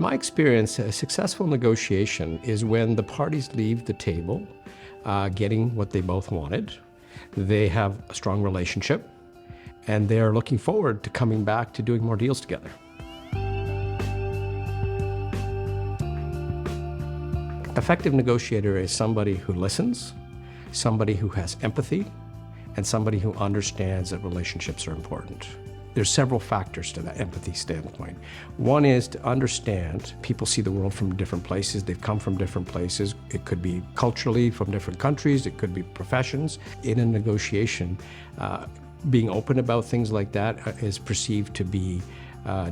In my experience, a successful negotiation is when the parties leave the table getting what they both wanted. They have a strong relationship, and they're looking forward to coming back to doing more deals together. Effective negotiator is somebody who listens, somebody who has empathy, and somebody who understands that relationships are important. There's several factors to that empathy standpoint. One is to understand people see the world from different places. They've come from different places. It could be culturally from different countries. It could be professions. In a negotiation, being open about things like that is perceived to be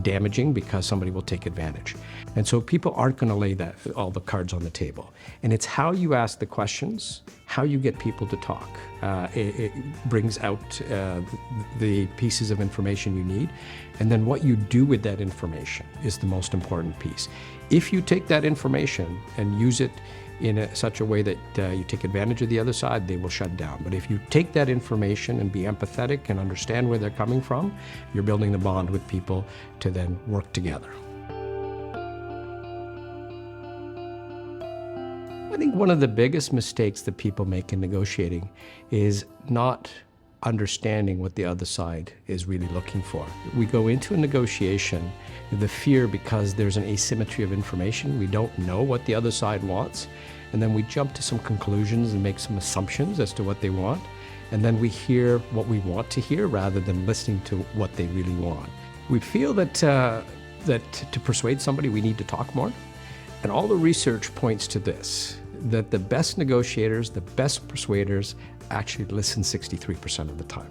damaging because somebody will take advantage. And so people aren't going to lay all the cards on the table. And it's how you ask the questions, how you get people to talk. It brings out the pieces of information you need. And then what you do with that information is the most important piece. If you take that information and use it in such a way that you take advantage of the other side, they will shut down. But if you take that information and be empathetic and understand where they're coming from, you're building the bond with people to then work together. I think one of the biggest mistakes that people make in negotiating is not understanding what the other side is really looking for. We go into a negotiation with the fear because there's an asymmetry of information. We don't know what the other side wants, and then we jump to some conclusions and make some assumptions as to what they want, and then we hear what we want to hear rather than listening to what they really want. We feel that to persuade somebody we need to talk more, and all the research points to this, that the best negotiators, the best persuaders actually listen 63% of the time.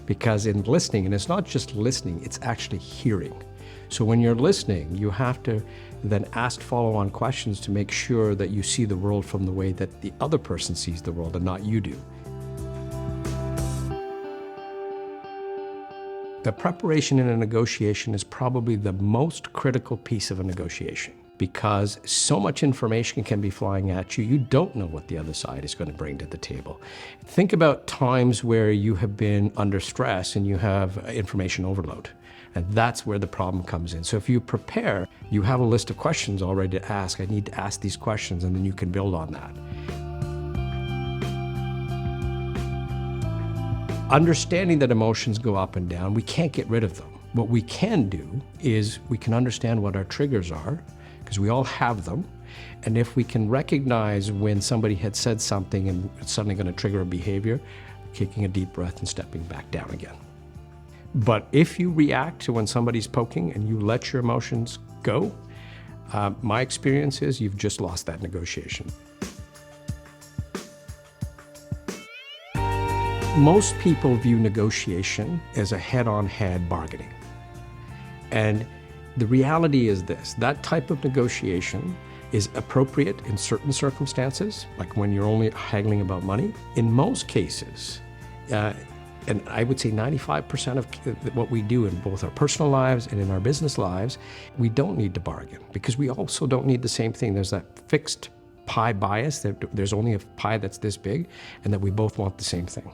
Because in listening, and it's not just listening, it's actually hearing. So when you're listening, you have to then ask follow-on questions to make sure that you see the world from the way that the other person sees the world and not you do. The preparation in a negotiation is probably the most critical piece of a negotiation, because so much information can be flying at you, you don't know what the other side is going to bring to the table. Think about times where you have been under stress and you have information overload. And that's where the problem comes in. So if you prepare, you have a list of questions already to ask. I need to ask these questions, and then you can build on that. Understanding that emotions go up and down, we can't get rid of them. What we can do is we can understand what our triggers are, because we all have them. And if we can recognize when somebody had said something and it's suddenly going to trigger a behavior, taking a deep breath and stepping back down again. But if you react to when somebody's poking and you let your emotions go, my experience is you've just lost that negotiation. Most people view negotiation as a head-on-head bargaining. And the reality is this, that type of negotiation is appropriate in certain circumstances, like when you're only haggling about money. In most cases, and I would say 95% of what we do in both our personal lives and in our business lives, we don't need to bargain, because we also don't need the same thing. There's that fixed pie bias, that there's only a pie that's this big, and that we both want the same thing.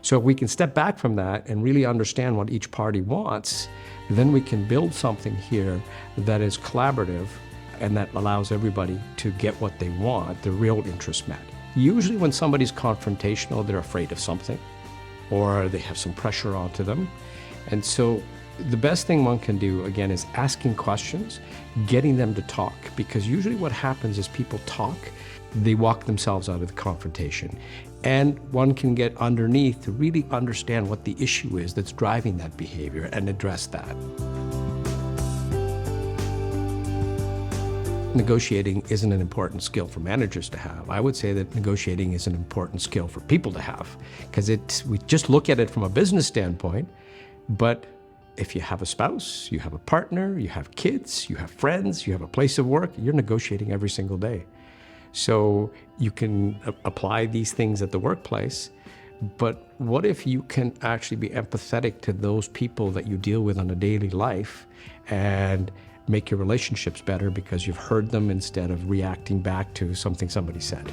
So if we can step back from that and really understand what each party wants, then we can build something here that is collaborative and that allows everybody to get what they want, the real interest met. Usually when somebody's confrontational, they're afraid of something, or they have some pressure onto them. And so the best thing one can do, again, is asking questions, getting them to talk, because usually what happens is people talk, they walk themselves out of the confrontation. And one can get underneath to really understand what the issue is that's driving that behavior and address that. Negotiating isn't an important skill for managers to have. I would say that negotiating is an important skill for people to have, because we just look at it from a business standpoint, but if you have a spouse, you have a partner, you have kids, you have friends, you have a place of work, you're negotiating every single day. So you can apply these things at the workplace, but what if you can actually be empathetic to those people that you deal with on a daily life and make your relationships better because you've heard them instead of reacting back to something somebody said?